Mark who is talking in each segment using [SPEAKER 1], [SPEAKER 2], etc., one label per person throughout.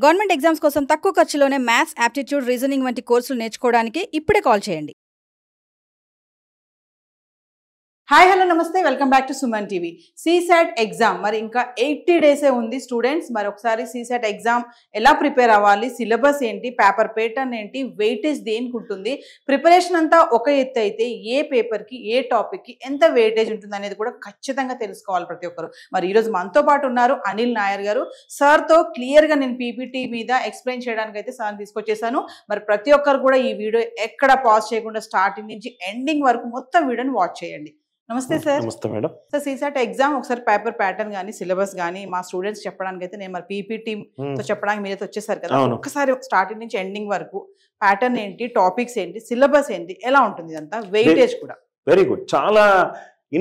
[SPEAKER 1] Government exams కోసం తక్కువ ఖర్చులోనే maths, aptitude, reasoning వంటి కోర్సులు నేర్చుకోవడానికి ఇప్పుడే కాల్ చేయండి.
[SPEAKER 2] హాయ్ హలో నమస్తే, welcome back to Suman TV. CSAT exam మరి ఇంకా 80 డేసే ఉంది స్టూడెంట్స్. మరి ఒకసారి సీసాట్ ఎగ్జామ్ ఎలా ప్రిపేర్ అవ్వాలి, సిలబస్ ఏంటి, పేపర్ ప్యాటర్న్ ఏంటి, వెయిటేజ్ దేనికి ఉంటుంది, ప్రిపరేషన్ అంతా ఒక ఎత్తు అయితే ఏ పేపర్కి ఏ టాపిక్కి ఎంత వెయిటేజ్ ఉంటుంది అనేది కూడా ఖచ్చితంగా తెలుసుకోవాలి ప్రతి ఒక్కరు. మరి ఈరోజు మనతో పాటు ఉన్నారు అనిల్ నాయర్ గారు. సార్తో క్లియర్గా నేను పీపీటీ మీద ఎక్స్ప్లెయిన్ చేయడానికి అయితే సార్ తీసుకొచ్చేసాను. మరి ప్రతి ఒక్కరు కూడా ఈ వీడియో ఎక్కడ పాజ్ చేయకుండా స్టార్టింగ్ నుంచి ఎండింగ్ వరకు మొత్తం వీడియోని వాచ్ చేయండి. నమస్తే సార్.
[SPEAKER 3] నమస్తే మేడం.
[SPEAKER 2] సార్, సీసాట్ ఎగ్జామ్ ఒకసారి పేపర్ ప్యాటర్న్ కానీ సిలబస్ కానీ మా స్టూడెంట్స్ చెప్పడానికి అయితే నేను మరి పీపీటీతో చెప్పడానికి మీరైతే వచ్చేసారు కదా, ఒక్కసారి స్టార్టింగ్ నుంచి ఎండింగ్ వరకు ప్యాటర్న్ ఏంటి, టాపిక్స్ ఏంటి, సిలబస్ ఏంటి, ఎలా ఉంటుంది ఇదంతా, వెయిటేజ్ కూడా.
[SPEAKER 3] Very good. చాలా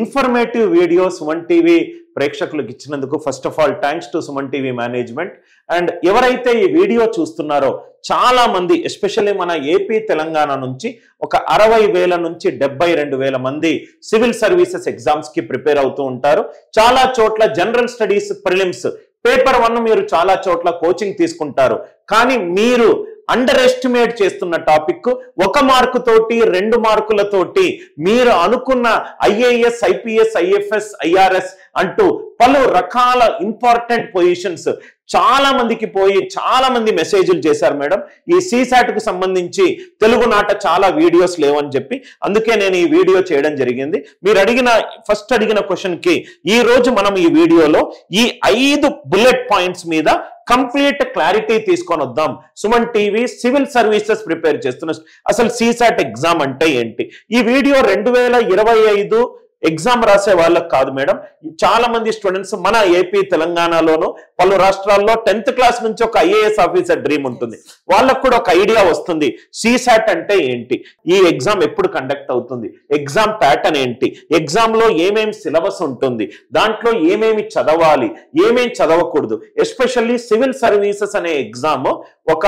[SPEAKER 3] ఇన్ఫర్మేటివ్ వీడియో సుమన్ టీవీ ప్రేక్షకులకు ఇచ్చినందుకు first of all thanks to Suman TV management. And ఎవరైతే ఈ వీడియో చూస్తున్నారో చాలా మంది, ఎస్పెషల్లీ మన ఏపీ తెలంగాణ నుంచి ఒక 60,000 నుంచి 72,000 మంది సివిల్ సర్వీసెస్ ఎగ్జామ్స్ కి ప్రిపేర్ అవుతూ ఉంటారు. చాలా చోట్ల జనరల్ స్టడీస్ ప్రిలిమ్స్ పేపర్ 1 మీరు చాలా చోట్ల కోచింగ్ తీసుకుంటారు. కానీ మీరు అండర్ ఎస్టిమేట్ చేస్తున్న టాపిక్ 1 మార్కు తోటి 2 మార్కులతోటి మీరు అనుకున్న ఐఏఎస్, ఐపీఎస్, ఐఎఫ్ఎస్, ఐఆర్ఎస్ అంటూ పలు రకాల ఇంపార్టెంట్ పొజిషన్స్ చాలా మందికి పోయి చాలా మంది మెసేజ్లు చేశారు మేడం. ఈ సీసాట్ కు సంబంధించి తెలుగు నాట చాలా వీడియోస్ లేవని చెప్పి అందుకే నేను ఈ వీడియో చేయడం జరిగింది. మీరు ఫస్ట్ అడిగిన క్వశ్చన్ కి ఈ రోజు మనం ఈ వీడియోలో ఈ 5 బుల్లెట్ పాయింట్స్ మీద కంప్లీట్ క్లారిటీ తీసుకొని వద్దాం. Suman TV civil services prepare చేస్తున్న అసలు సీసాట్ ఎగ్జామ్ అంటే ఏంటి, ఈ వీడియో 2025 ఎగ్జామ్ రాసే వాళ్ళకి కాదు మేడం. చాలా మంది స్టూడెంట్స్ మన ఏపీ తెలంగాణలోను పలు రాష్ట్రాల్లో 10th క్లాస్ నుంచి ఒక ఐఏఎస్ ఆఫీసర్ డ్రీమ్ ఉంటుంది. వాళ్ళకు కూడా ఒక ఐడియా వస్తుంది సీసాట్ అంటే ఏంటి, ఈ ఎగ్జామ్ ఎప్పుడు కండక్ట్ అవుతుంది, ఎగ్జామ్ ప్యాటర్న్ ఏంటి, ఎగ్జామ్ లో ఏమేమి సిలబస్ ఉంటుంది, దాంట్లో ఏమేమి చదవాలి, ఏమేమి చదవకూడదు. ఎస్పెషల్లీ సివిల్ సర్వీసెస్ అనే ఎగ్జామ్ ఒక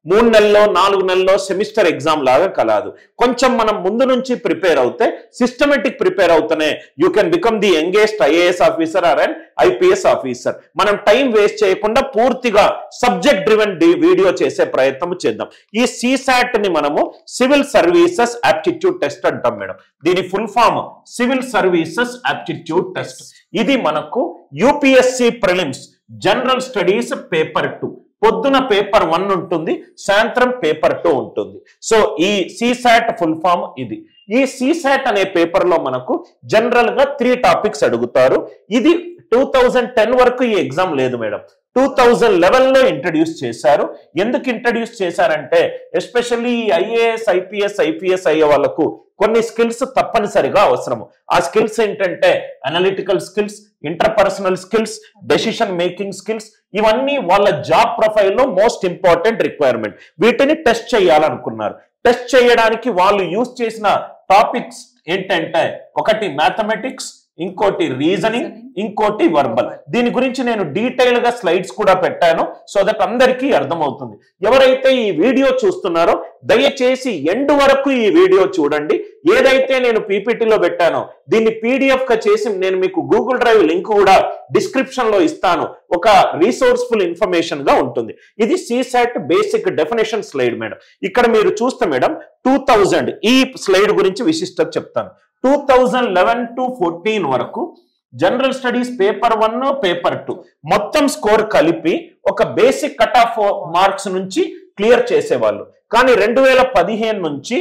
[SPEAKER 3] 3 నెలల్లో 4 నెలల్లో సెమిస్టర్ ఎగ్జామ్ లాగా కలదు. కొంచెం మనం ముందు నుంచి ప్రిపేర్ అవుతే, సిస్టమేటిక్ ప్రిపేర్ అవుతూనే you can become the youngest IAS officer or and IPS officer. మనం టైం వేస్ట్ చేయకుండా పూర్తిగా సబ్జెక్ట్ డ్రివెన్ వీడియో చేసే ప్రయత్నం చేద్దాం. ఈ సీసాట్ ని మనము సివిల్ సర్వీసెస్ ఆప్టిట్యూడ్ టెస్ట్ అంటాం మేడం. దీని full form civil services aptitude test. ఇది మనకు UPSC prelims general studies paper 2 పొద్దున పేపర్ 1 ఉంటుంది, సాయంత్రం పేపర్ 2 ఉంటుంది. సో ఈ సీసాట్ ఫుల్ ఫామ్ ఇది. ఈ సీసాట్ అనే పేపర్ లో మనకు జనరల్ గా 3 టాపిక్స్ అడుగుతారు. ఇది 2010 వరకు ఈ ఎగ్జామ్ లేదు మేడం. 2011 లో ఇంట్రడ్యూస్ చేశారు. ఎందుకు ఇంట్రడ్యూస్ చేశారంటే ఎస్పెషల్లీ ఐఏఎస్, ఐపీఎస్, ఐపీఎస్ అయ్యే వాళ్ళకు కొన్ని స్కిల్స్ తప్పనిసరిగా అవసరము. ఆ స్కిల్స్ ఏంటంటే analytical skills, interpersonal skills, decision making skills. ఇవన్నీ వాళ్ళ జాబ్ ప్రొఫైల్లో మోస్ట్ ఇంపార్టెంట్ రిక్వైర్మెంట్. వీటిని టెస్ట్ చేయాలనుకున్నారు. టెస్ట్ చేయడానికి వాళ్ళు యూజ్ చేసిన టాపిక్స్ ఏంటంటే ఒకటి మ్యాథమెటిక్స్, ఇంకోటి రీజనింగ్, ఇంకోటి వర్బల్. దీని గురించి నేను డీటెయిల్ గా స్లైడ్స్ కూడా పెట్టాను సో దట్ అందరికీ అర్థమవుతుంది. ఎవరైతే ఈ వీడియో చూస్తున్నారో దయచేసి ఎండ్ వరకు ఈ వీడియో చూడండి. ఏదైతే నేను పీపీటీలో పెట్టానో దీన్ని పీడిఎఫ్ గా చేసి నేను మీకు గూగుల్ డ్రైవ్ లింక్ కూడా డిస్క్రిప్షన్ లో ఇస్తాను. ఒక రిసోర్స్ఫుల్ ఇన్ఫర్మేషన్ గా ఉంటుంది. ఇది CSAT basic definition slide madam. ఇక్కడ మీరు చూస్తే మేడం 2000 ఈ స్లైడ్ గురించి విశిష్టత చెప్తాను. 2011 to 14 వరకు జనరల్ స్టడీస్ పేపర్ 1, పేపర్ 2 మొత్తం స్కోర్ కలిపి ఒక బేసిక్ కట్ ఆఫ్ మార్క్స్ నుంచి క్లియర్ చేసేవాళ్ళు. కానీ 2015 నుంచి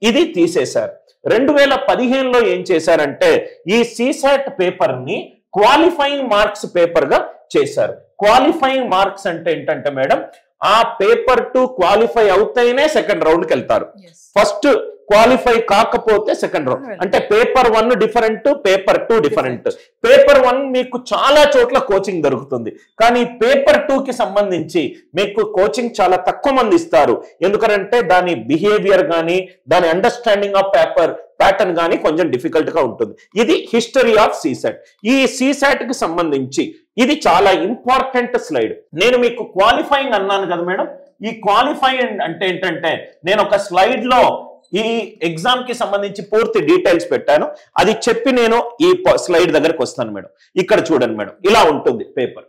[SPEAKER 3] ఇది తీసేశారు. 2015లో ఏం చేశారంటే ఈ సీసాట్ పేపర్ ని క్వాలిఫైయింగ్ మార్క్స్ పేపర్ గా చేశారు. క్వాలిఫైయింగ్ మార్క్స్ అంటే ఏంటంటే మేడం, ఆ పేపర్ 2 క్వాలిఫై అవుతేనే సెకండ్ రౌండ్కి వెళ్తారు. ఫస్ట్ క్వాలిఫై కాకపోతే సెకండ్ రౌండ్. అంటే paper 1 different, paper 2 different. Paper 1 మీకు చాలా చోట్ల కోచింగ్ దొరుకుతుంది, కానీ పేపర్ 2 కి సంబంధించి మీకు కోచింగ్ చాలా తక్కువ మంది ఇస్తారు. ఎందుకంటే దాని బిహేవియర్ కానీ దాని అండర్స్టాండింగ్ ఆఫ్ పేపర్ ప్యాటర్న్ కానీ కొంచెం డిఫికల్ట్ గా ఉంటుంది. ఇది హిస్టరీ ఆఫ్ సీసాట్. ఈ సీసాట్ కి సంబంధించి ఇది చాలా ఇంపార్టెంట్ స్లైడ్. నేను మీకు క్వాలిఫైయింగ్ అన్నాను కదా మేడం. ఈ క్వాలిఫైయింగ్ అంటే ఏంటంటే నేను ఒక స్లైడ్ లో ఈ ఎగ్జామ్ కి సంబంధించి పూర్తి డీటెయిల్స్ పెట్టాను. అది చెప్పి నేను ఈ స్లైడ్ దగ్గరకు వస్తాను మేడం. ఇక్కడ చూడండి మేడం, ఇలా ఉంటుంది పేపర్.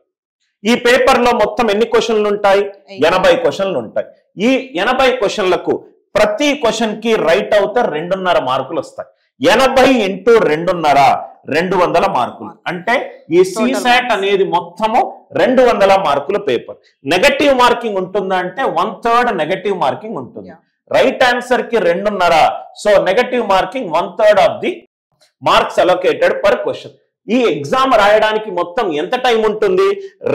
[SPEAKER 3] ఈ పేపర్ లో మొత్తం ఎన్ని క్వశ్చన్లు ఉంటాయి? 80 క్వశ్చన్లు ఉంటాయి. ఈ 80 క్వశ్చన్లకు ప్రతి క్వశ్చన్ కి రైట్ అవుతే 2.5 మార్కులు వస్తాయి. 80 ఇంటూ 2.5 200 మార్కులు. అంటే ఈ సిసాట్ అనేది మొత్తము 200 మార్కుల పేపర్. నెగటివ్ మార్కింగ్ ఉంటుందా అంటే 1/3 నెగటివ్ మార్కింగ్ ఉంటుంది. రైట్ ఆన్సర్ కి 2.5, so negative marking 1/3 of the marks allocated per question. ఈ ఎగ్జామ్ రాయడానికి మొత్తం ఎంత టైం ఉంటుంది?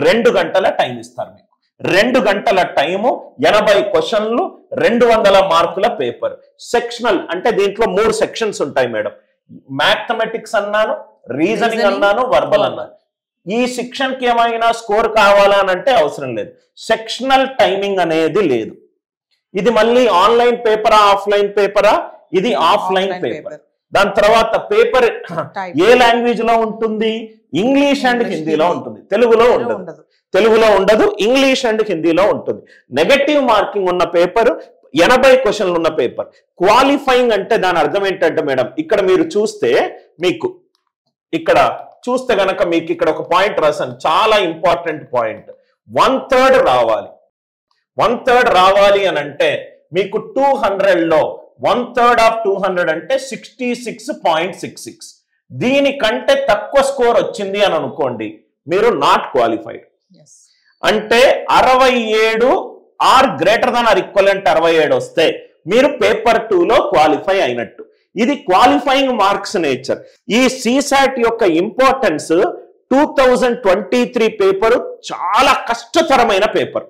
[SPEAKER 3] 2 గంటల టైం ఇస్తారు మీకు. 2 గంటల టైము, 80 క్వశ్చన్లు, 200 మార్కుల పేపర్. సెక్షనల్ అంటే దీంట్లో 3 సెక్షన్స్ ఉంటాయి మేడం. మ్యాథమెటిక్స్ అన్నాను, రీజనింగ్ అన్నాను, వర్బల్ అన్నాను. ఈ సెక్షన్ కి ఏమైనా స్కోర్ కావాలా అంటే అవసరం లేదు. సెక్షనల్ టైమింగ్ అనేది లేదు. ఇది మళ్ళీ ఆన్లైన్ పేపరా ఆఫ్లైన్ పేపరా? ఇది ఆఫ్లైన్ పేపర్. దాని తర్వాత పేపర్ ఏ లాంగ్వేజ్ లో ఉంటుంది? ఇంగ్లీష్ అండ్ హిందీలో ఉంటుంది. తెలుగులో ఉండదు. ఇంగ్లీష్ అండ్ హిందీలో ఉంటుంది. నెగటివ్ మార్కింగ్ ఉన్న పేపర్, 80 క్వశ్చన్లు ఉన్న పేపర్. క్వాలిఫైయింగ్ అంటే దాని అర్థం ఏంటంటే మేడం, ఇక్కడ మీరు చూస్తే మీకు ఇక్కడ చూస్తే గనక మీకు ఇక్కడ ఒక పాయింట్ రాశాను, చాలా ఇంపార్టెంట్ పాయింట్. 1/3 రావాలి. 1/3 రావాలి అని అంటే మీకు 200లో 1/3 ఆఫ్ 200 అంటే 66.66. దీనికంటే తక్కువ స్కోర్ వచ్చింది అని అనుకోండి, మీరు నాట్ క్వాలిఫైడ్. అంటే 67 or greater than or equivalent 67 వస్తే మీరు పేపర్ 2లో క్వాలిఫై అయినట్టు. ఇది క్వాలిఫైయింగ్ మార్క్స్ నేచర్. ఈ సిసాట్ యొక్క ఇంపార్టెన్స్ 2023 పేపర్ చాలా కష్టతరమైన పేపర్.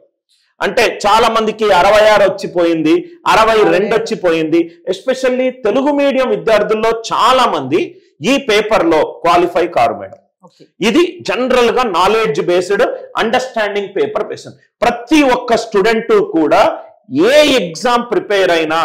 [SPEAKER 3] అంటే చాలా మందికి 66 వచ్చిపోయింది, 62 వచ్చిపోయింది. ఎస్పెషల్లీ తెలుగు మీడియం విద్యార్థుల్లో చాలా మంది ఈ పేపర్ లో క్వాలిఫై కారు మేడం. ఇది జనరల్ గా నాలెడ్జ్ బేస్డ్ అండర్స్టాండింగ్ పేపర్ పేషన్. ప్రతి ఒక్క స్టూడెంట్ కూడా ఏ ఎగ్జామ్ ప్రిపేర్ అయినా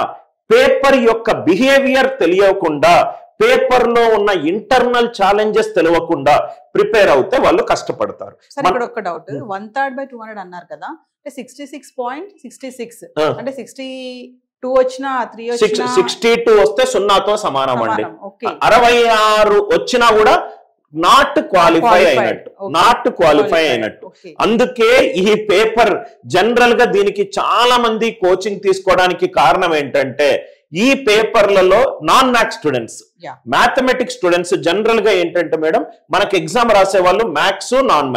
[SPEAKER 3] పేపర్ యొక్క బిహేవియర్ తెలియకుండా, పేపర్ లో ఉన్న ఇంటర్నల్ ఛాలెంజెస్ తెలియకుండా ప్రిపేర్ అవుతే వాళ్ళు కష్టపడతారు.
[SPEAKER 2] ఇక్కడ ఒక డౌట్, 1/3/200 అన్నారు కదా, 66.66 అంటే 62 వచ్చినా 3 వచ్చినా
[SPEAKER 3] 62 వస్తే 0తో సమానం అండి. 66 వచ్చినా కూడా నాట్ క్వాలిఫై అయినట్టు. అందుకే ఈ పేపర్ జనరల్ గా దీనికి చాలా మంది కోచింగ్ తీసుకోవడానికి కారణం ఏంటంటే, ఈ పేపర్లలో non maths students, mathematics students general గా ఏంటంటే మేడం, మనకు ఎగ్జామ్ రాసే వాళ్ళు మ్యాథ్స్, నాన్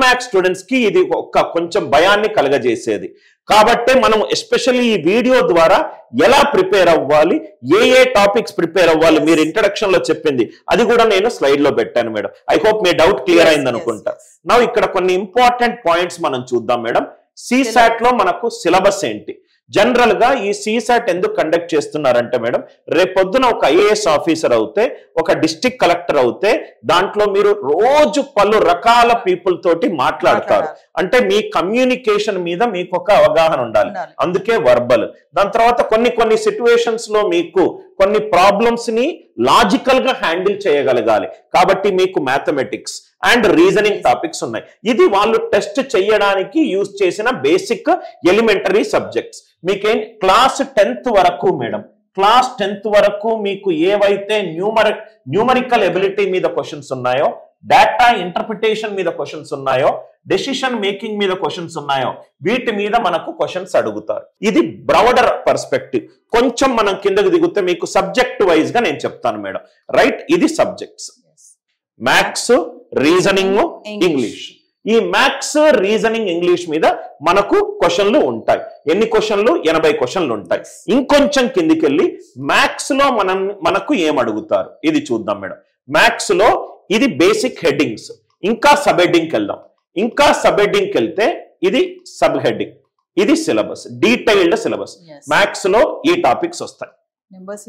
[SPEAKER 3] మ్యాథ్స్ స్టూడెంట్స్ కి ఇది ఒక కొంచెం భయాన్ని కలగజేసేది. కాబట్టి మనం ఎస్పెషల్లీ ఈ వీడియో ద్వారా ఎలా ప్రిపేర్ అవ్వాలి, ఏ టాపిక్స్ ప్రిపేర్ అవ్వాలి, మీరు ఇంట్రడక్షన్ లో చెప్పింది అది కూడా నేను స్లైడ్ లో పెట్టాను madam. I hope me doubt clear అయింది అనుకుంటా. నా ఇక్కడ కొన్ని ఇంపార్టెంట్ పాయింట్స్ మనం చూద్దాం మేడం. సిసాట్ లో మనకు సిలబస్ ఏంటి? జనరల్ గా ఈ సిసాట్ ఎందుకు కండక్ట్ చేస్తున్నారంటే మేడం, రేపొద్దున ఒక ఐఏఎస్ ఆఫీసర్ అవుతే, ఒక డిస్ట్రిక్ట్ కలెక్టర్ అవుతే, దాంట్లో మీరు రోజు పలు రకాల పీపుల్ తోటి మాట్లాడతారు. అంటే మీ కమ్యూనికేషన్ మీద మీకు ఒక అవగాహన ఉండాలి. అందుకే వర్బల్. దాని తర్వాత కొన్ని సిచ్యువేషన్స్ లో మీకు కొన్ని ప్రాబ్లమ్స్ ని లాజికల్ గా హ్యాండిల్ చేయగలగాలి. కాబట్టి మీకు మ్యాథమెటిక్స్ అండ్ రీజనింగ్ టాపిక్స్ ఉన్నాయి. ఇది వాళ్ళు టెస్ట్ చేయడానికి యూజ్ చేసిన బేసిక్ ఎలిమెంటరీ సబ్జెక్ట్స్. మీకేం క్లాస్ 10th వరకు మేడం, క్లాస్ 10th వరకు మీకు ఏవైతే న్యూమరికల్ ఎబిలిటీ మీద క్వశ్చన్స్ ఉన్నాయో, డేటా ఇంటర్ప్రిటేషన్ మీద క్వశ్చన్స్ ఉన్నాయో, డెసిషన్ మేకింగ్ మీద క్వశ్చన్స్ ఉన్నాయో, వీటి మీద మనకు క్వశ్చన్స్ అడుగుతారు. ఇది బ్రౌడర్ పర్స్పెక్టివ్. కొంచెం మనం కిందకు దిగితే మీకు సబ్జెక్ట్ వైజ్ గా నేను చెప్తాను మేడం. రైట్, ఇది సబ్జెక్ట్స్ మ్యాథ్స్, రీజనింగ్, ఇంగ్లీష్. ఈ మ్యాథ్స్, రీజనింగ్, ఇంగ్లీష్ మీద మనకు క్వశ్చన్లు ఉంటాయి. ఎన్ని క్వశ్చన్లు? 80 క్వశ్చన్లు ఉంటాయి. ఇంకొంచెం కిందికి వెళ్ళి మ్యాథ్స్ లో మనకు ఏం అడుగుతారు ఇది చూద్దాం మేడం. మ్యాథ్స్ లో ఇది బేసిక్ హెడ్డింగ్స్. ఇంకా సబ్ హెడ్డింగ్కి వెళ్దాం. ఇంకా సబ్ హెడ్డింగ్కి వెళ్తే ఇది సబ్ హెడ్డింగ్, ఇది సిలబస్, డీటెయిల్డ్ సిలబస్. మ్యాథ్స్ లో ఈ టాపిక్స్ వస్తాయి.
[SPEAKER 2] Number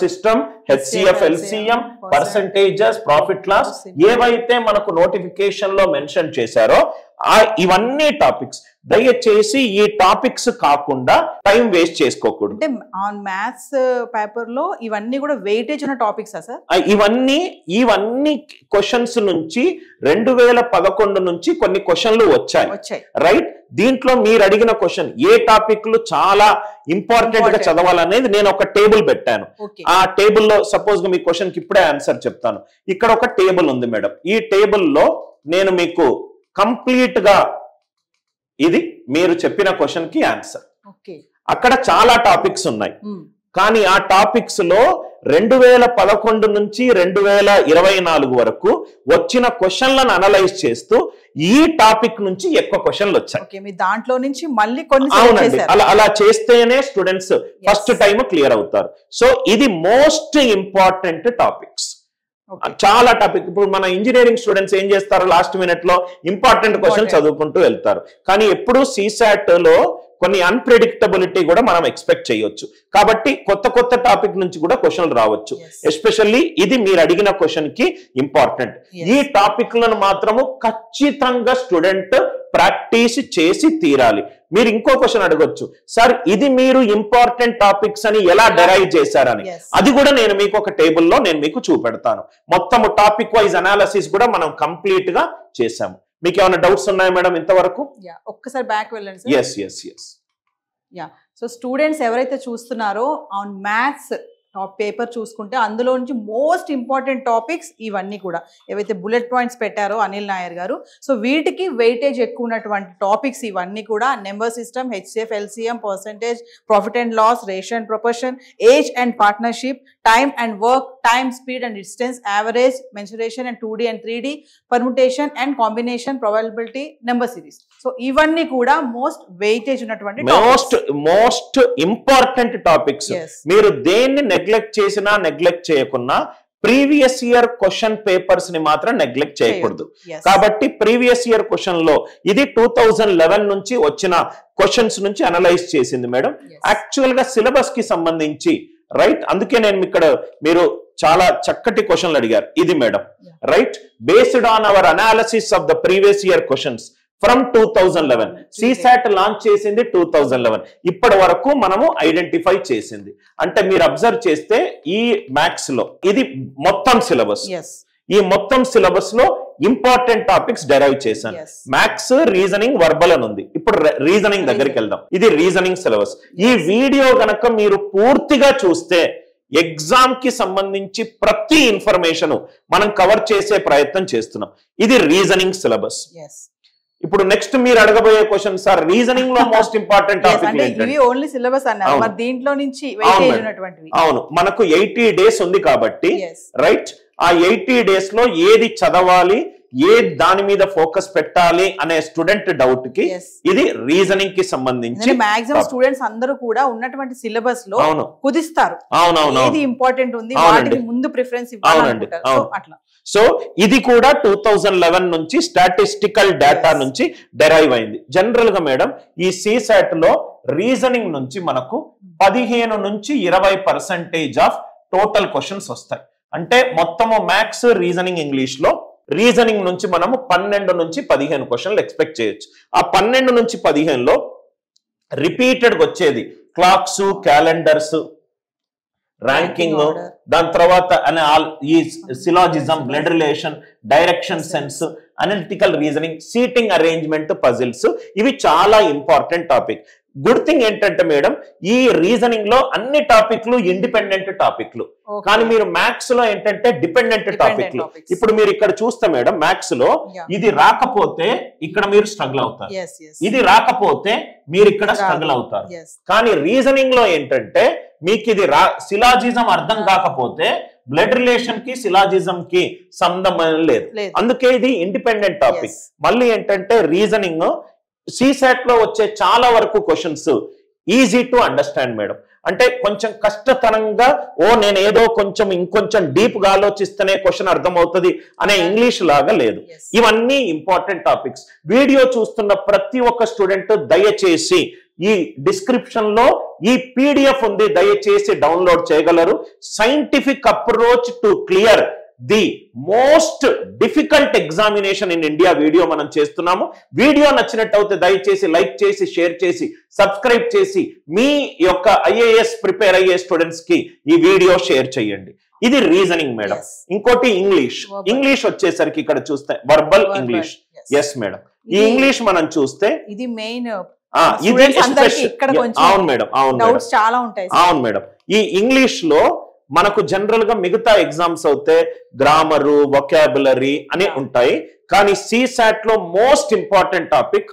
[SPEAKER 3] system, HCF, LCM, percentages, profit loss, ఏవైతే మనకు నోటిఫికేషన్ లో మెన్షన్ చేశారో ఇవన్నీ టాపిక్స్. దయచేసి ఈ టాపిక్స్ కాకుండా టైం వేస్ట్ చేసుకోకూడదు.
[SPEAKER 2] అంటే ఆన్ మ్యాథ్స్ పేపర్ లో ఇవన్నీ కూడా వెయిటేజ్ ఉన్న టాపిక్స్ సార్?
[SPEAKER 3] ఇవన్నీ క్వశ్చన్స్ నుంచి 2011 నుంచి కొన్ని క్వశ్చన్లు వచ్చాయి. రైట్, దీంట్లో మీరు అడిగిన క్వశ్చన్ ఏ టాపిక్లు చాలా ఇంపార్టెంట్ గా చదవాలనేది నేను ఒక టేబుల్ పెట్టాను. ఆ టేబుల్లో సపోజ్ గా మీ క్వశ్చన్ కి ఇప్పుడే ఆన్సర్ చెప్తాను. ఇక్కడ ఒక టేబుల్ ఉంది మేడం. ఈ టేబుల్లో నేను మీకు కంప్లీట్ గా ఇది మీరు చెప్పిన క్వశ్చన్ కి ఆన్సర్.
[SPEAKER 2] ఓకే,
[SPEAKER 3] అక్కడ చాలా టాపిక్స్ ఉన్నాయి, కానీ ఆ టాపిక్స్ లో 2011 నుంచి 2024 వరకు వచ్చిన క్వశ్చన్లను అనలైజ్ చేస్తూ ఈ టాపిక్ నుంచి ఎక్కువ క్వశ్చన్లు వచ్చాయి.
[SPEAKER 2] ఓకే, మీ దాంట్లో నుంచి మళ్ళీ కొన్ని
[SPEAKER 3] అవునండి, అలా చేస్తేనే స్టూడెంట్స్ ఫస్ట్ టైం క్లియర్ అవుతారు. సో ఇది మోస్ట్ ఇంపార్టెంట్ టాపిక్స్. చాలా టాపిక్. ఇప్పుడు మన ఇంజనీరింగ్ స్టూడెంట్స్ ఏం చేస్తారు, లాస్ట్ మినిట్ లో ఇంపార్టెంట్ క్వశ్చన్ చదువుకుంటూ వెళ్తారు. కానీ ఎప్పుడు CSAT లో కొన్ని అన్ప్రెడిక్టబిలిటీ కూడా మనం ఎక్స్పెక్ట్ చేయొచ్చు. కాబట్టి కొత్త టాపిక్ నుంచి కూడా క్వశ్చన్లు రావచ్చు. ఎస్పెషల్లీ ఇది మీరు అడిగిన క్వశ్చన్ కి ఇంపార్టెంట్. ఈ టాపిక్లను మాత్రము ఖచ్చితంగా స్టూడెంట్ ప్రాక్టీస్ చేసి తీరాలి. మీరు ఇంకో క్వశ్చన్ అడగొచ్చు, సార్ ఇది మీరు ఇంపార్టెంట్ టాపిక్స్ అని ఎలా డెరైవ్ చేశారని. అది కూడా నేను మీకు ఒక టేబుల్లో నేను మీకు చూపెడతాను. మొత్తం టాపిక్ వైజ్ అనాలిసిస్ కూడా మనం కంప్లీట్ గా చేసాము. మీకు ఏమైనా డౌట్స్ ఉన్నాయా మేడం ఇంతవరకు?
[SPEAKER 2] ఒక్కసారి బ్యాక్ వెళ్ళండి.
[SPEAKER 3] ఎస్.
[SPEAKER 2] సో స్టూడెంట్స్ ఎవరైతే చూస్తున్నారో ఆన్ మ్యాథ్స్ పేపర్ చూసుకుంటే అందులో నుంచి మోస్ట్ ఇంపార్టెంట్ టాపిక్స్ ఇవన్నీ కూడా ఏవైతే బుల్లెట్ పాయింట్స్ పెట్టారో అనిల్ నాయర్ గారు, సో వీటికి వెయిటేజ్ ఎక్కువ ఉన్నటువంటి టాపిక్స్ ఇవన్నీ కూడా number system, HCF, LCM, percentage, profit and loss, ratio and proportion, age and partnership, time and work, time, speed and distance, average, mensuration and 2D and 3D, permutation and combination, probability, number series. So ఇవన్నీ కూడా most weightage ఉన్నటువంటి
[SPEAKER 3] most important topics. మీరు దేన్ని neglect చేసినా neglect చేయకున్నా previous year question papers ని మాత్రం neglect చేయకూడదు. కాబట్టి ప్రీవియస్ ఇయర్ క్వశ్చన్ లో ఇది 2011 నుంచి వచ్చిన క్వశ్చన్స్ నుంచి అనలైజ్ చేసింది మేడం. యాక్చువల్ గా సిలబస్ కి సంబంధించి రైట్, అందుకే నేను ఇక్కడ మీరు చాలా చక్కటి క్వశ్చన్లు అడిగారు. ఇది madam right, based on hour analysis of the previous year questions from 2011. CSAT launch చేసింది 2011. ఇప్పటి వరకు మనము ఐడెంటిఫై చేసింది. అంటే మీరు అబ్జర్వ్ చేస్తే ఈ మ్యాథ్స్ లో ఇది మొత్తం సిలబస్. ఈ మొత్తం సిలబస్ లో ఇంపార్టెంట్ టాపిక్స్ డెరైవ్ చేశాను. మ్యాథ్స్, రీజనింగ్, వర్బల్ అని ఉంది. ఇప్పుడు రీజనింగ్ దగ్గరికి వెళ్దాం. ఇది రీజనింగ్ సిలబస్. ఈ వీడియో గనక మీరు పూర్తిగా చూస్తే ఎగ్జామ్ కి సంబంధించి ప్రతి ఇన్ఫర్మేషన్ మనం కవర్ చేసే ప్రయత్నం చేస్తున్నాం. ఇది రీజనింగ్ సిలబస్. ఇప్పుడు నెక్స్ట్ మీరు అడగబోయే క్వశ్చన్, సార్ రీజనింగ్ లో మోస్ట్ ఇంపార్టెంట్ టాపిక్
[SPEAKER 2] ఏంటి? ఓన్లీ సిలబస్ అన్నారు, మరి దీంట్లో నుంచి వెయిటేజ్ ఉన్నటువంటివి.
[SPEAKER 3] అవును, మనకు 80 days ఉంది కాబట్టి రైట్, ఆ 80 days లో ఏది చదవాలి, ఏ దాని మీద ఫోకస్ పెట్టాలి అనే స్టూడెంట్ డౌట్ కి ఇది రీజనింగ్ కి సంబంధించి
[SPEAKER 2] మాక్సిమం స్టూడెంట్స్ అందరూ కూడా ఉన్నటువంటి సిలబస్ లో కుదిస్తారు. ఏది ఇంపార్టెంట్ ఉంది వాటికి ముందు ప్రిఫరెన్స్ ఇవ్వాలి అట్లా.
[SPEAKER 3] సో ఇది కూడా 2011 నుంచి స్టాటిస్టికల్ డేటా నుంచి డెరైవ్ అయింది. జనరల్ గా మేడం ఈ CSAT లో రీజనింగ్ నుంచి మనకు 15 నుంచి 20% ఆఫ్ టోటల్ క్వశ్చన్స్ వస్తాయి. అంటే మొత్తము మ్యాథ్స్, రీజనింగ్, ఇంగ్లీష్ లో రీజనింగ్ నుంచి మనము 12 నుంచి 15 క్వశ్చన్లు ఎక్స్పెక్ట్ చేయొచ్చు. ఆ 12 నుంచి 15లో రిపీటెడ్ వచ్చేది క్లాక్స్, క్యాలెండర్స్, ర్యాంకింగ్, దాని తర్వాత ఈ syllogism, blood relation, direction sense, analytical reasoning, seating arrangement, puzzles, ఇవి చాలా ఇంపార్టెంట్ టాపిక్. గుడ్ థింగ్ ఏంటంటే మేడం ఈ రీజనింగ్ లో అన్ని టాపిక్లు ఇండిపెండెంట్ టాపిక్లు, కానీ మీరు మ్యాథ్స్ లో ఏంటంటే డిపెండెంట్ టాపిక్లు. ఇప్పుడు మీరు ఇక్కడ చూస్తే మేడం మ్యాథ్స్ లో ఇది రాకపోతే ఇక్కడ మీరు స్ట్రగుల్ అవుతారు, ఇది రాకపోతే మీరు ఇక్కడ స్ట్రగుల్ అవుతారు. కానీ రీజనింగ్ లో ఏంటంటే మీకు ఇది సిలాజిజం అర్థం కాకపోతే బ్లడ్ రిలేషన్ కి సిలాజిజం కి సంబంధం లేదు. అందుకే ఇది ఇండిపెండెంట్ టాపిక్. మళ్ళీ ఏంటంటే రీజనింగ్ CSAT లో వచ్చే చాలా వరకు questions easy to understand madam. అంటే కొంచెం కష్టతరంగా నేను ఏదో కొంచెం ఇంకొంచెం డీప్ గా ఆలోచిస్తేనే క్వశ్చన్ అర్థమవుతుంది అనే ఇంగ్లీష్ లాగా లేదు. ఇవన్నీ ఇంపార్టెంట్ టాపిక్స్. వీడియో చూస్తున్న ప్రతి ఒక్క స్టూడెంట్ దయచేసి ఈ డిస్క్రిప్షన్ లో ఈ PDF ఉంది, దయచేసి డౌన్లోడ్ చేయగలరు. Scientific approach to clear the most difficult examination in India video మనం చేస్తున్నాము. వీడియో నచ్చినట్టయితే దయచేసి లైక్ చేసి, షేర్ చేసి, సబ్స్క్రైబ్ చేసి మీ యొక్క IAS ప్రిపేర్ అయ్యే స్టూడెంట్స్ కి ఈ వీడియో షేర్ చేయండి. ఇది రీజనింగ్ మేడం. ఇంకోటి ఇంగ్లీష్ వచ్చేసరికి ఇక్కడ చూస్తే వర్బల్ ఇంగ్లీష్. ఎస్ మేడం, ఈ ఇంగ్లీష్ మనం చూస్తే
[SPEAKER 2] ఇది మెయిన్.
[SPEAKER 3] అవును మేడం, అవును మేడం. ఈ ఇంగ్లీష్ లో మనకు జనరల్ గా మిగతా ఎగ్జామ్స్ అవుతే గ్రామరు, వొకాబులరీ అని ఉంటాయి, కానీ CSAT లో most important topic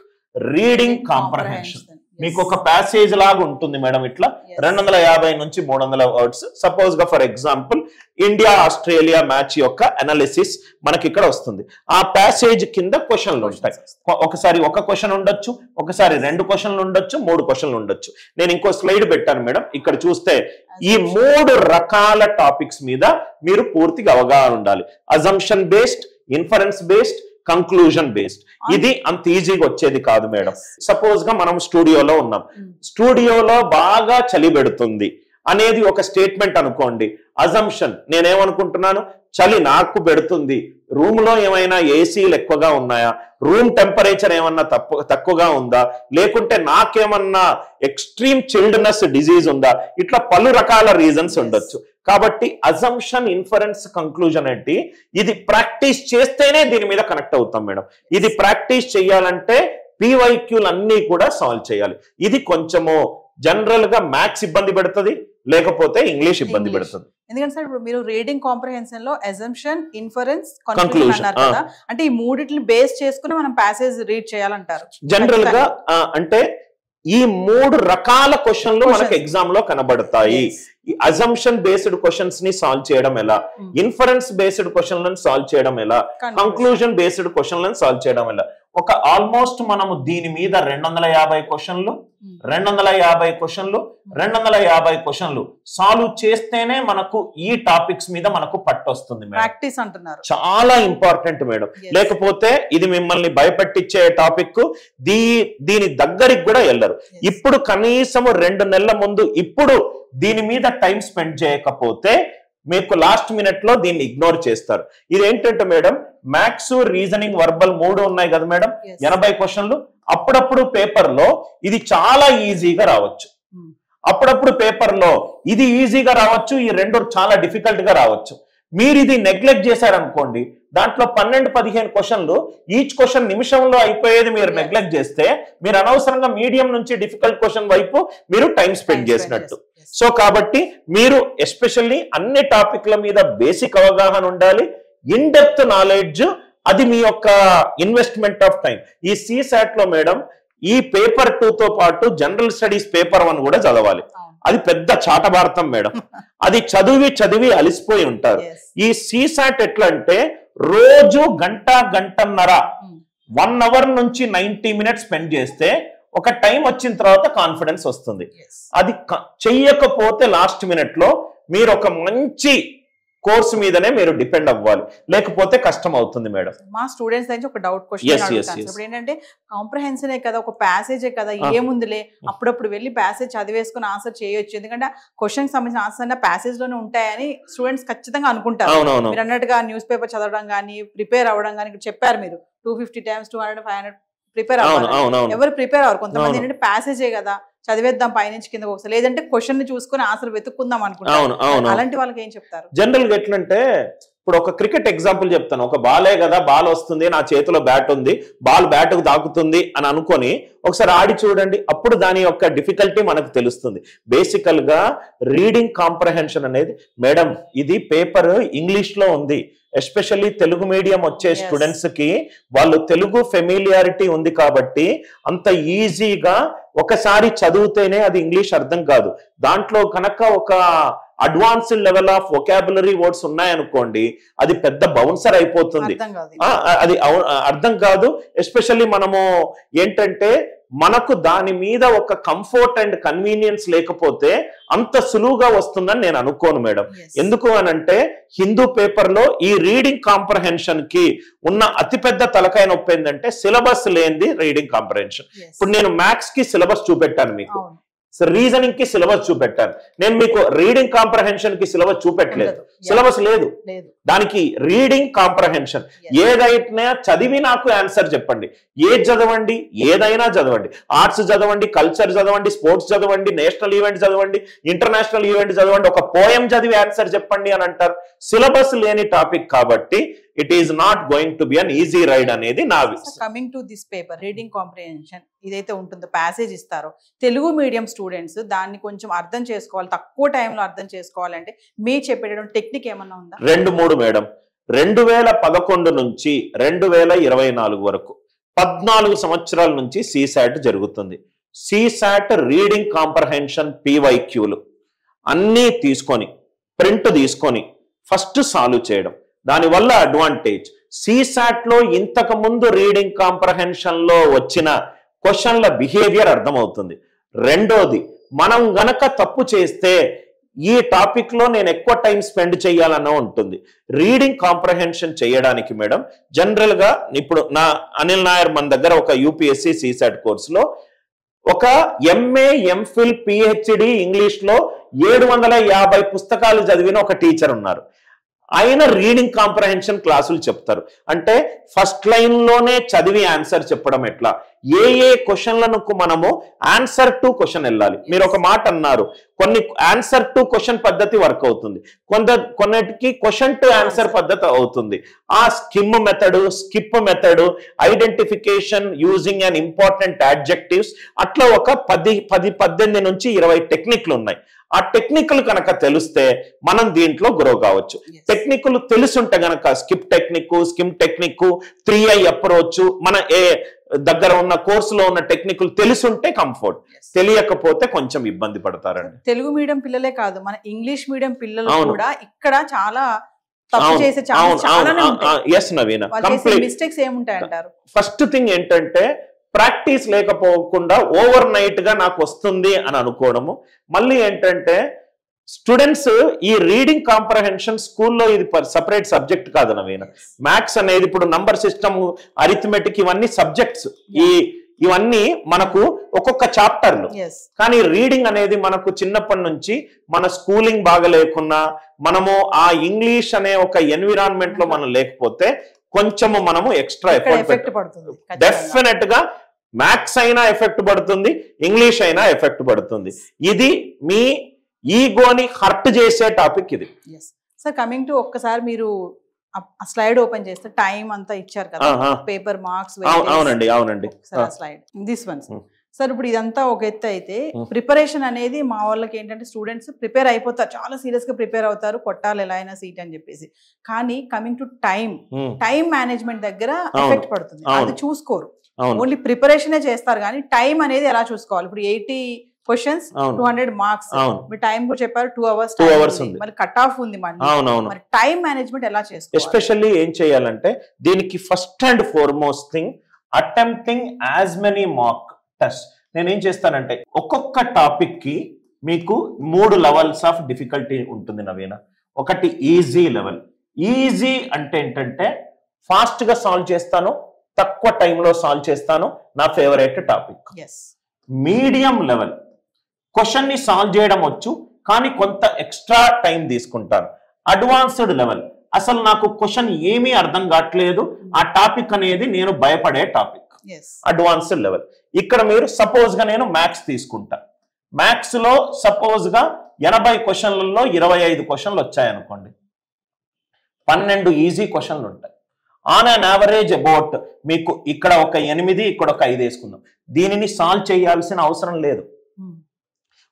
[SPEAKER 3] reading comprehension. మీకు ఒక ప్యాసేజ్ లాగా ఉంటుంది మేడం, ఇట్లా 250 నుంచి 300 వర్డ్స్. సపోజ్ గా for example India Australia match యొక్క అనాలిసిస్ మనకి ఇక్కడ వస్తుంది. ఆ ప్యాసేజ్ కింద క్వశ్చన్లు ఉంటాయి. ఒకసారి ఒక క్వశ్చన్ ఉండొచ్చు, ఒకసారి 2 క్వశ్చన్లు ఉండొచ్చు, 3 క్వశ్చన్లు ఉండొచ్చు. నేను ఇంకో స్లైడ్ పెట్టాను మేడం, ఇక్కడ చూస్తే ఈ 3 రకాల టాపిక్స్ మీద మీరు పూర్తిగా అవగాహన ఉండాలి. Assumption based, inference based, conclusion based. ఇది అంత ఈజీగా వచ్చేది కాదు మేడం. సపోజ్ గా మనం స్టూడియోలో ఉన్నాం, స్టూడియోలో బాగా చలి పెడుతుంది అనేది ఒక స్టేట్మెంట్ అనుకోండి. అజంప్షన్, నేనేమనుకుంటున్నాను, చలి నాకు పెడుతుంది, రూమ్ లో ఏమైనా ఏసీలు ఎక్కువగా ఉన్నాయా, రూమ్ టెంపరేచర్ ఏమన్నా తక్కువగా ఉందా, లేకుంటే నాకేమన్నా ఎక్స్ట్రీమ్ చిల్డ్నెస్ డిజీజ్ ఉందా, ఇట్లా పలు రకాల రీజన్స్ ఉండొచ్చు. కాబట్టి అజంప్షన్, ఇన్ఫరెన్స్, కంక్లూజన్ ఏంటి, ఇది ప్రాక్టీస్ చేస్తేనే దీని మీద కనెక్ట్ అవుతాం మేడం. ఇది ప్రాక్టీస్ చేయాలంటే PYQలు అన్ని కూడా సాల్వ్ చేయాలి. ఇది కొంచెము జనరల్ గా మ్యాథ్స్ ఇబ్బంది పెడుతుంది, లేకపోతే ఇంగ్లీష్ ఇబ్బంది పెడుతుంది.
[SPEAKER 2] ఎందుకంటే సార్ ఇప్పుడు మీరు రీడింగ్ కాంప్రహెన్షన్ లో అజంప్షన్, ఇన్ఫరెన్స్, కన్క్లూజన్ అన్నారు కదా, అంటే ఈ మూడిటిని బేస్ చేసుకుని మనం ప్యాసేజ్ రీడ్ చేయాలంటారు.
[SPEAKER 3] జనరల్ గా అంటే ఈ 3 రకాల క్వశ్చన్లు మనకు ఎగ్జామ్ లో కనబడతాయి. అజంప్షన్ బేస్డ్ క్వశ్చన్స్ ని సాల్వ్ చేయడం ఎలా, ఇన్ఫరెన్స్ బేస్డ్ క్వశ్చన్లను సాల్వ్ చేయడం ఎలా, కంక్లూజన్ బేస్డ్ క్వశ్చన్లను సాల్వ్ చేయడం ఎలా. ఒక ఆల్మోస్ట్ మనము దీని మీద 250 క్వశ్చన్లు 250 క్వశ్చన్లు 250 క్వశ్చన్లు సాల్వ్ చేస్తేనే మనకు ఈ టాపిక్స్ మీద మనకు పట్టొస్తుంది మేడం.
[SPEAKER 2] ప్రాక్టీస్ అంటున్నారు,
[SPEAKER 3] చాలా ఇంపార్టెంట్ మేడం. లేకపోతే ఇది మిమ్మల్ని భయపెట్టించే టాపిక్, దీని దగ్గరికి కూడా వెళ్ళరు. ఇప్పుడు కనీసం 2 నెలల ముందు ఇప్పుడు దీని మీద టైం స్పెండ్ చేయకపోతే మీకు లాస్ట్ మినిట్ లో దీన్ని ఇగ్నోర్ చేస్తారు. ఇదేంటంటే మేడం, మ్యాథ్స్, రీజనింగ్, వర్బల్ 3 ఉన్నాయి కదా మేడం, 80 క్వశ్చన్లు. అప్పుడప్పుడు పేపర్ లో ఇది చాలా ఈజీగా రావచ్చు, అప్పుడప్పుడు పేపర్ లో ఇది ఈజీగా రావచ్చు, ఈ 2 చాలా డిఫికల్ట్ గా రావచ్చు. మీరు ఇది నెగ్లెక్ట్ చేశారనుకోండి, దాంట్లో 12-15 క్వశ్చన్లు, ఈచ్ క్వశ్చన్ నిమిషంలో అయిపోయేది మీరు నెగ్లెక్ట్ చేస్తే మీరు అనవసరంగా మీడియం నుంచి డిఫికల్ట్ క్వశ్చన్ వైపు మీరు టైం స్పెండ్ చేసినట్టు. సో కాబట్టి మీరు ఎస్పెషల్లీ అన్ని టాపిక్ల మీద బేసిక్ అవగాహన ఉండాలి, ఇన్ డెప్త్ నాలెడ్జ్, అది మీ యొక్క ఇన్వెస్ట్మెంట్ ఆఫ్ టైం. ఈ CSAT లో మేడం ఈ పేపర్ 2 తో పాటు జనరల్ స్టడీస్ పేపర్ 1 కూడా చదవాలి. అది పెద్ద చాటభారతం మేడం, అది చదివి అలిసిపోయి ఉంటారు. ఈ CSAT ఎట్లా అంటే రోజు గంటన్నర 1 అవర్ నుంచి 90 మినిట్స్ స్పెండ్ చేస్తే ఒక టైం వచ్చిన తర్వాత కాన్ఫిడెన్స్ వస్తుంది. అది చెయ్యకపోతే లాస్ట్ మినిట్ లో మీరు ఒక మంచి కోర్సు మీదనే మీరు డిపెండ్ అవ్వాలి, లేకపోతే కష్టం అవుతుంది మేడం.
[SPEAKER 2] మా స్టూడెంట్స్ నుంచి ఒక డౌట్ క్వశ్చన్ అడుగుతాను. ఇప్పుడు ఏంటంటే కాంప్రహెన్షనే కదా, ఒక ప్యాసేజే కదా, ఏముందిలే అప్పుడప్పుడు వెళ్ళి ప్యాసేజ్ చదివేసుకుని ఆన్సర్ చేయొచ్చు, ఎందుకంటే క్వశ్చన్ సంబంధించిన ఆన్సర్ అన్న ప్యాసేజ్ లోనే ఉంటాయని స్టూడెంట్స్ ఖచ్చితంగా అనుకుంటారు. మీరు అన్నట్టుగా న్యూస్ పేపర్ చదవడం కానీ, ప్రిపేర్ అవ్వడం కానీ చెప్పారు మీరు, 250 times 200 500 ప్రిపేర్ అవ్వాలి. ఎవరు ప్రిపేర్ అవ్వరు, కొంతమంది ఏంటంటే ప్యాసేజే కదా చదివేద్దాం పైనుంచి కింద ఒకసారి, లేదంటే క్వశ్చన్ ని చూసుకుని ఆన్సర్ వెతుక్కుందాం అనుకుంటారు. అలాంటి వాళ్ళకి ఏం చెప్తారు?
[SPEAKER 3] జనరల్ గా ఎట్లంటే, ఇప్పుడు ఒక క్రికెట్ ఎగ్జాంపుల్ చెప్తాను. ఒక బాలే కదా, బాల్ వస్తుంది, నా చేతిలో బ్యాట్ ఉంది, బాల్ బ్యాట్ కు తాకుతుంది అని అనుకొని ఒకసారి ఆడి చూడండి, అప్పుడు దాని యొక్క డిఫికల్టీ మనకు తెలుస్తుంది. బేసికల్ గా రీడింగ్ కాంప్రహెన్షన్ అనేది మేడం, ఇది పేపర్ ఇంగ్లీష్ లో ఉంది, ఎస్పెషల్లీ తెలుగు మీడియం వచ్చే స్టూడెంట్స్ కి వాళ్ళు తెలుగు ఫెమిలియారిటీ ఉంది కాబట్టి అంత ఈజీగా ఒకసారి చదివితేనే అది ఇంగ్లీష్ అర్థం కాదు. దాంట్లో కనుక ఒక advanced level of vocabulary words ఉన్నాయనుకోండి, అది పెద్ద బౌన్సర్ అయిపోతుంది, అది అర్థం కాదు. ఎస్పెషల్లీ మనము ఏంటంటే మనకు దాని మీద ఒక కంఫర్ట్ అండ్ కన్వీనియన్స్ లేకపోతే అంత సులువుగా వస్తుందని నేను అనుకోను మేడం. ఎందుకు అనంటే హిందూ పేపర్ లో ఈ రీడింగ్ కాంప్రహెన్షన్ కి ఉన్న అతిపెద్ద తలకాయ నొప్పి ఏంటంటే సిలబస్ లేనిది రీడింగ్ కాంప్రహెన్షన్. ఇప్పుడు నేను మ్యాథ్స్ కి సిలబస్ చూపెట్టాను మీకు, రీజనింగ్ కి సిలబస్ చూపెట్టాను, నేను మీకు రీడింగ్ కాంప్రహెన్షన్ కి సిలబస్ చూపెట్టలేదు, సిలబస్ లేదు దానికి. రీడింగ్ కాంప్రహెన్షన్ ఏదైనా చదివి నాకు ఆన్సర్ చెప్పండి, ఏది చదవండి, ఏదైనా చదవండి, ఆర్ట్స్ చదవండి, కల్చర్ చదవండి, స్పోర్ట్స్ చదవండి, నేషనల్ ఈవెంట్ చదవండి, ఇంటర్నేషనల్ ఈవెంట్ చదవండి, ఒక పోయం చదివి ఆన్సర్ చెప్పండి అని అంటారు. సిలబస్ లేని టాపిక్ కాబట్టి it is not going to be an easy ride అనేది నా విషయం.
[SPEAKER 2] Coming to this paper reading comprehension ఏదైతే ఉంటుందో, ప్యాసేజ్ ఇస్తారో, తెలుగు మీడియం స్టూడెంట్స్ దాన్ని కొంచెం అర్థం చేసుకోవాలి, తక్కువ టైంలో అర్థం చేసుకోవాలంటే మీరు చెప్పేటటువంటి టెక్నిక్ ఏమన్నా ఉందా?
[SPEAKER 3] 2-3 మేడం. 2011 నుంచి 2024 వరకు 14 సంవత్సరాల నుంచి CSAT జరుగుతుంది. CSAT రీడింగ్ కాంప్రహెన్షన్ PYQలు అన్నీ తీసుకొని ప్రింట్ తీసుకొని ఫస్ట్ సాల్వ్ చేయడం. దానివల్ల అడ్వాంటేజ్ CSAT లో ఇంతకు ముందు రీడింగ్ కాంప్రహెన్షన్ లో వచ్చిన క్వశ్చన్ల బిహేవియర్ అర్థమవుతుంది. రెండోది, మనం గనక తప్పు చేస్తే ఈ టాపిక్ లో నేను ఎక్కువ టైం స్పెండ్ చేయాలన్న ఉంటుంది. రీడింగ్ కాంప్రహెన్షన్ చేయడానికి మేడం జనరల్ గా ఇప్పుడు నా అనిల్ నాయర్ మన దగ్గర ఒక UPSC CSAT కోర్సులో ఒక MA MPhil PhD ఇంగ్లీష్ లో 750 పుస్తకాలు చదివిన ఒక టీచర్ ఉన్నారు. ఆయన రీడింగ్ కాంప్రహెన్షన్ క్లాసులు చెప్తారు. అంటే ఫస్ట్ లైన్ లోనే చదివి ఆన్సర్ చెప్పడం ఎట్లా, ఏ క్వశ్చన్లను మనము ఆన్సర్ టు క్వశ్చన్ వెళ్ళాలి. మీరు ఒక మాట అన్నారు, కొన్ని ఆన్సర్ టు క్వశ్చన్ పద్ధతి వర్క్ అవుతుంది, కొన్నిటికి క్వశ్చన్ టు ఆన్సర్ పద్ధతి అవుతుంది. ఆ skim method, skip method, identification using an important adjectives, అట్లా ఒక 18 నుంచి 20 టెక్నిక్లు ఉన్నాయి. ఆ టెక్నిక్లు కనుక తెలిస్తే మనం దీంట్లో గ్రో కావచ్చు. టెక్నిక్లు తెలుసుంటే గనక skip technique, skim technique, 3I approach, మన దగ్గర ఉన్న కోర్సులో ఉన్న టెక్నిక్లు తెలుసుంటే కంఫర్ట్, తెలియకపోతే కొంచెం ఇబ్బంది పడతారండి. తెలుగు
[SPEAKER 2] మీడియం పిల్లలే కాదు, మన ఇంగ్లీష్ మీడియం పిల్లలు కూడా ఇక్కడ చాలా తప్పు చేసే ఛాన్స్ చాలానే ఉంటాయి.
[SPEAKER 3] ఎస్ నవీన,
[SPEAKER 2] మిస్టేక్స్ ఏముంటాయంటారు?
[SPEAKER 3] ఫస్ట్ థింగ్ ఏంటంటే ప్రాక్టీస్ లేకపోకుండా ఓవర్ నైట్ గా నాకు వస్తుంది అని అనుకోవడము. మళ్ళీ ఏంటంటే స్టూడెంట్స్ ఈ రీడింగ్ కాంప్రహెన్షన్ స్కూల్లో ఇది సపరేట్ సబ్జెక్ట్ కాదు నవీన. మ్యాథ్స్ అనేది ఇప్పుడు నంబర్ సిస్టమ్, అరిథమెటిక్ ఇవన్నీ సబ్జెక్ట్స్, ఇవన్నీ మనకు ఒక్కొక్క చాప్టర్లు. కానీ రీడింగ్ అనేది మనకు చిన్నప్పటి నుంచి మన స్కూలింగ్ బాగా లేకున్నా, మనము ఆ ఇంగ్లీష్ అనే ఒక ఎన్విరాన్మెంట్ లో మనం లేకపోతే కొంచెము మనము ఎక్స్ట్రా ఎఫెక్ట్ పడుతుంది. డెఫినెట్ గా మ్యాథ్స్ అయినా ఎఫెక్ట్ పడుతుంది, ఇంగ్లీష్ అయినా ఎఫెక్ట్ పడుతుంది. ఇది మీ ఈగోని హర్ట్ చేసే టాపిక్ ఇది.
[SPEAKER 2] సార్ కమింగ్ టు ఒక్కసారి మీరు స్లైడ్ ఓపెన్ చేస్తే టైం అంతా ఇచ్చారు కదా, పేపర్ మార్క్స్.
[SPEAKER 3] అవునండి
[SPEAKER 2] స్లైడ్ దిస్ వన్ సార్. ఇప్పుడు ఇదంతా ఒక ఎత్తు అయితే ప్రిపరేషన్ అనేది మా వాళ్ళకి ఏంటంటే స్టూడెంట్స్ ప్రిపేర్ అయిపోతారు, చాలా సీరియస్ గా ప్రిపేర్ అవుతారు, కొట్టాలి ఎలా అయినా సీట్ అని చెప్పేసి. కానీ కమింగ్ టు టైం మేనేజ్మెంట్ దగ్గర ఎఫెక్ట్ పడుతుంది, అది చూసుకోరు. ఓన్లీ ప్రిపరేషనే చేస్తారు కానీ టైం అనేది ఎలా చూసుకోవాలి? ఇప్పుడు 80 క్వశ్చన్స్ 200 మార్క్స్, మీరు టైం కూడా చెప్పారు 2 అవర్స్ మరి కట్ ఆఫ్ ఉంది. మరి టైం మేనేజ్మెంట్ ఎలా చేసుకోవాలి?
[SPEAKER 3] ఎస్పెషల్లీ ఏం చేయాలంటే దీనికి first and foremost thing attempting as many mark test. నేనేం చేస్తానంటే ఒక్కొక్క టాపిక్ కి మీకు 3 లెవెల్స్ ఆఫ్ డిఫికల్టీ ఉంటుంది నవీన. ఒకటి ఈజీ లెవెల్. ఈజీ అంటే ఏంటంటే ఫాస్ట్ గా సాల్వ్ చేస్తాను, తక్కువ టైంలో సాల్వ్ చేస్తాను, నా favourite topic. Medium level, question ని సాల్వ్ చేయడం వచ్చు కానీ కొంత ఎక్స్ట్రా టైం తీసుకుంటాను. అడ్వాన్స్డ్ లెవెల్, అసలు నాకు క్వశ్చన్ ఏమీ అర్థం కావట్లేదు, ఆ టాపిక్ అనేది నేను భయపడే టాపిక్. Advanced level. ఇక్కడ మీరు సపోజ్ గా నేను మ్యాథ్స్ తీసుకుంటా. మ్యాథ్స్ లో సపోజ్ గా 80 క్వశ్చన్లలో 25 క్వశ్చన్లు వచ్చాయనుకోండి, 12 ఈజీ క్వశ్చన్లు ఉంటాయి. ఆన్ అన్ యావరేజ్ అబౌట్ మీకు ఇక్కడ ఒక 8, ఇక్కడ ఒక 5 వేసుకుందాం. దీనిని సాల్వ్ చేయాల్సిన అవసరం లేదు.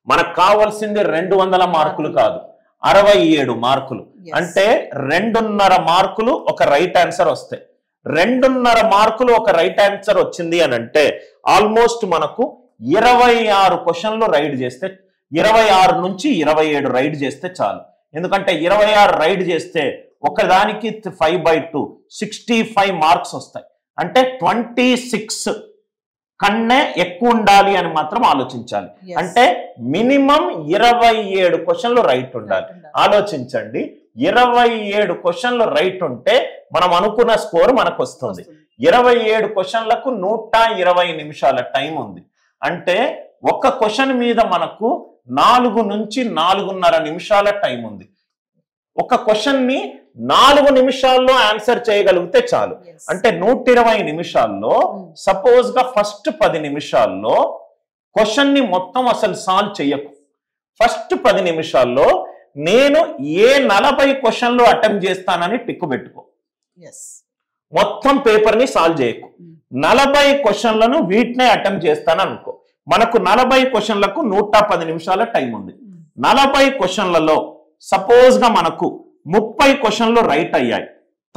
[SPEAKER 3] మనకు కావాల్సింది 200 మార్కులు కాదు, 67 మార్కులు. అంటే 2.5 మార్కులు ఒక రైట్ ఆన్సర్ వస్తాయి. 2.5 మార్కులు ఒక రైట్ ఆన్సర్ వచ్చింది అని అంటే ఆల్మోస్ట్ మనకు 26 క్వశ్చన్లు రైడ్ చేస్తే, 26 నుంచి 27 రైడ్ చేస్తే చాలు. ఎందుకంటే 26 రైడ్ చేస్తే ఒకదానికి 5/2 65 మార్క్స్ వస్తాయి. అంటే 26 కన్నా ఎక్కువ ఉండాలి అని మాత్రం ఆలోచించాలి. అంటే మినిమం 27 క్వశ్చన్లు రైట్ ఉండాలి. ఆలోచించండి, 27 క్వశ్చన్లు రైట్ ఉంటే మనం అనుకున్న స్కోర్ మనకు వస్తుంది. 27 క్వశ్చన్లకు 120 నిమిషాల టైం ఉంది. అంటే ఒక్క క్వశ్చన్ మీద మనకు 4 నుంచి 4.5 నిమిషాల టైం ఉంది. ఒక క్వశ్చన్ ని 4 నిమిషాల్లో ఆన్సర్ చేయగలిగితే చాలు. అంటే 120 నిమిషాల్లో సపోజ్ గా ఫస్ట్ 10 నిమిషాల్లో క్వశ్చన్ ని మొత్తం అసలు సాల్వ్ చేయకు. ఫస్ట్ 10 నిమిషాల్లో నేను ఏ 40 క్వశ్చన్లు అటెంప్ట్ చేస్తానని టిక్కు పెట్టుకో. మొత్తం పేపర్ ని సాల్వ్ చేయకు. 40 క్వశ్చన్లను వీటినే అటెంప్ట్ చేస్తాను అనుకో. మనకు 40 క్వశ్చన్లకు 110 నిమిషాల టైం ఉంది. 40 క్వశ్చన్లలో సపోజ్ గా మనకు 30 క్వశ్చన్లు రైట్ అయ్యాయి,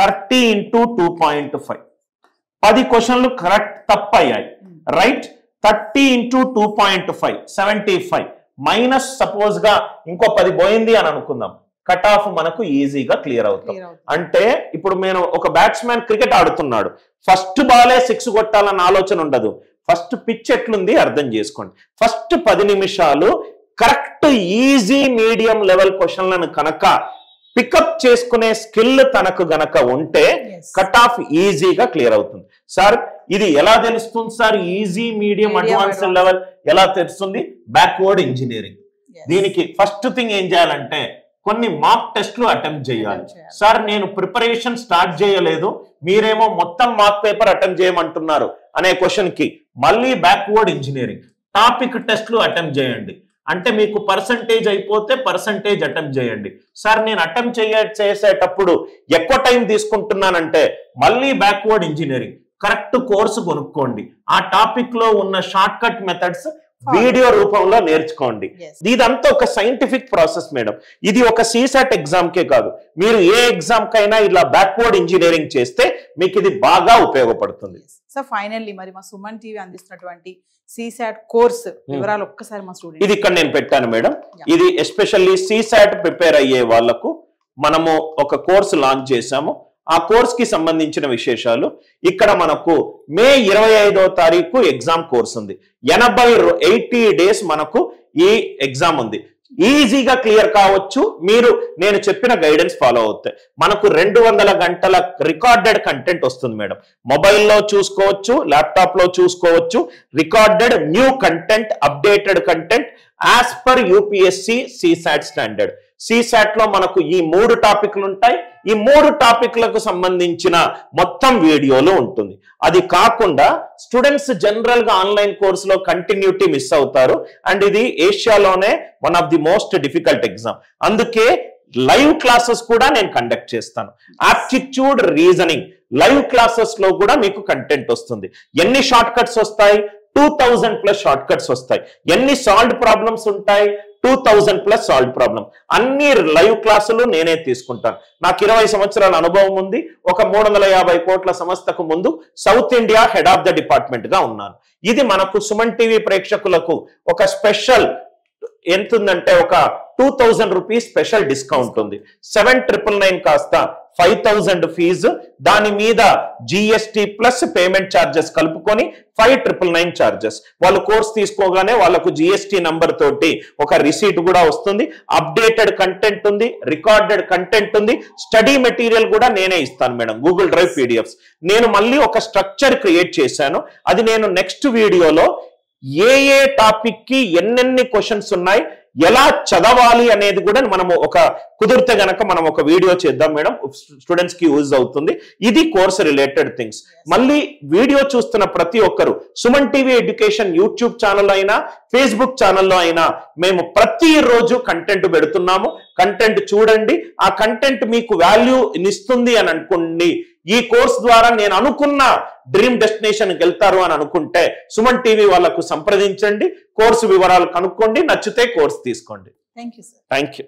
[SPEAKER 3] 30 into 2.5 10 క్వశ్చన్లు కరెక్ట్ తప్పయ్యాయి రైట్ 30 into 2.5 75 మైనస్ సపోజ్ గా ఇంకో 10 పోయింది అని అనుకుందాం కట్ ఆఫ్ మనకు ఈజీగా క్లియర్ అవుతాం అంటే ఇప్పుడు నేను ఒక బ్యాట్స్మెన్ క్రికెట్ ఆడుతున్నాడు ఫస్ట్ బాలే 6 కొట్టాలన్న ఆలోచన ఉండదు ఫస్ట్ పిచ్ ఎట్లుంది అర్థం చేసుకోండి ఫస్ట్ 10 నిమిషాలు కరెక్ట్ ఈజీ మీడియం లెవెల్ క్వశ్చన్లను కనుక పికప్ చేసుకునే స్కిల్ తనకు గనక ఉంటే కట్ ఆఫ్ ఈజీగా క్లియర్ అవుతుంది సార్ ఇది ఎలా తెలుస్తుంది sir easy medium advance level ఎలా తెలుస్తుంది బ్యాక్వర్డ్ ఇంజనీరింగ్ దీనికి ఫస్ట్ థింగ్ ఏం చేయాలంటే కొన్ని మాక్ టెస్ట్లు అటెంప్ట్ చేయాలి సార్ నేను ప్రిపరేషన్ స్టార్ట్ చేయలేదు మీరేమో మొత్తం మాక్ పేపర్ అటెంప్ట్ చేయమంటున్నారు అనే క్వశ్చన్ కి మళ్ళీ బ్యాక్వర్డ్ ఇంజనీరింగ్ టాపిక్ టెస్ట్లు అటెంప్ట్ చేయండి అంటే మీకు పర్సంటేజ్ అయిపోతే పర్సంటేజ్ అటెంప్ట్ చేయండి సార్ నేను అటెంప్ట్ చేసేటప్పుడు ఎక్కువ టైం తీసుకుంటున్నానంటే మళ్ళీ బ్యాక్వర్డ్ ఇంజనీరింగ్ కరెక్ట్ కోర్సు కొనుక్కోండి ఆ టాపిక్ లో ఉన్న షార్ట్ కట్ మెథడ్స్ వీడియో రూపంలో నేర్చుకోండి ఇదంతా ఒక సైంటిఫిక్ ప్రాసెస్ మేడం ఇది ఒక సీసాట్ ఎగ్జామ్ కే కాదు మీరు ఏ ఎగ్జామ్ కైనా ఇలా బ్యాక్వర్డ్ ఇంజనీరింగ్ చేస్తే మీకు ఇది బాగా ఉపయోగపడుతుంది
[SPEAKER 2] సో ఫైనల్లీ మరి మా సుమన్ టీవీ అందిస్తున్నటువంటి సీసాట్ కోర్స్ వివరాలు ఒక్కసారి మా స్టూడెంట్
[SPEAKER 3] ఇది ఇక్కడ నేను పెట్టాను మేడం ఇది ఎస్పెషల్లీ సీసాట్ ప్రిపేర్ అయ్యే వాళ్లకు మనము ఒక కోర్సు లాంచ్ చేశాము ఆ కోర్స్ కి సంబంధించిన విశేషాలు ఇక్కడ మనకు మే 25వ తారీఖు ఎగ్జామ్ కోర్స్ ఉంది 80 డేస్ మనకు ఈ ఎగ్జామ్ ఉంది ఈజీగా క్లియర్ కావచ్చు మీరు నేను చెప్పిన గైడెన్స్ ఫాలో అవుతాయి మనకు 200 గంటల రికార్డెడ్ కంటెంట్ వస్తుంది మేడం మొబైల్లో చూసుకోవచ్చు ల్యాప్టాప్ లో చూసుకోవచ్చు recorded new content updated content as per UPSC CSAT standard CSAT లో మనకు ఈ 3 టాపిక్లు ఉంటాయి ఈ 3 టాపిక్లకు సంబంధించిన మొత్తం వీడియోలు ఉంటుంది అది కాకుండా స్టూడెంట్స్ జనరల్ గా ఆన్లైన్ కోర్సులో కంటిన్యూటీ మిస్ అవుతారు అండ్ ఇది ఏషియాలోనే one of the most difficult exam అందుకే లైవ్ క్లాసెస్ కూడా నేను కండక్ట్ చేస్తాను ఆప్టిట్యూడ్ రీజనింగ్ లైవ్ క్లాసెస్ లో కూడా మీకు కంటెంట్ వస్తుంది ఎన్ని షార్ట్ కట్స్ వస్తాయి 2000+ షార్ట్ కట్స్ వస్తాయి ఎన్ని సాల్వ్డ్ ప్రాబ్లమ్స్ ఉంటాయి 2000+ సాల్వ్డ్ ప్రాబ్లం అన్ని లైవ్ క్లాసులు నేనే తీసుకుంటాను నాకు 20 సంవత్సరాల అనుభవం ఉంది ఒక 350 కోట్ల సంస్థకు ముందు south India head of the department గా ఉన్నాను ఇది మనకు సుమన్ టీవీ ప్రేక్షకులకు ఒక స్పెషల్ ఎంత ఉందంటే ఒక 2000 రూపీస్ స్పెషల్ డిస్కౌంట్ ఉంది 7999 కాస్త 5000 ఫీజు దాని మీద జిఎస్టి ప్లస్ పేమెంట్ ఛార్జెస్ కలుపుకొని 5999 ఛార్జెస్ వాళ్ళు కోర్స్ తీసుకోగానే వాళ్ళకు జిఎస్టి నంబర్ తోటి ఒక రిసీట్ కూడా వస్తుంది అప్డేటెడ్ కంటెంట్ ఉంది రికార్డెడ్ కంటెంట్ ఉంది స్టడీ మెటీరియల్ కూడా నేనే ఇస్తాను మేడం గూగుల్ డ్రైవ్ పీడిఎఫ్స్ నేను మళ్ళీ ఒక స్ట్రక్చర్ క్రియేట్ చేశాను అది నేను నెక్స్ట్ వీడియోలో ఏ టాపిక్ కి ఎన్నెన్ని క్వశ్చన్స్ ఉన్నాయి ఎలా చదవాలి అనేది కూడా మనము ఒక కుదిరితే గనక మనం ఒక వీడియో చేద్దాం మేడం స్టూడెంట్స్ కి యూజ్ అవుతుంది ఇది కోర్స్ రిలేటెడ్ థింగ్స్ మళ్ళీ వీడియో చూస్తున్న ప్రతి ఒక్కరు Suman TV education YouTube channel అయినా ఫేస్బుక్ ఛానల్లో అయినా మేము ప్రతిరోజు కంటెంట్ పెడుతున్నాము కంటెంట్ చూడండి ఆ కంటెంట్ మీకు వాల్యూ ఇస్తుంది అని అనుకోండి ఈ కోర్స్ ద్వారా నేను అనుకున్న డ్రీమ్ డెస్టినేషన్ వెళ్తారు అని అనుకుంటే సుమన్ టీవీ వాళ్ళకు సంప్రదించండి కోర్సు వివరాలు కనుక్కోండి నచ్చితే కోర్స్ తీసుకోండి
[SPEAKER 2] thank you sir
[SPEAKER 3] thank you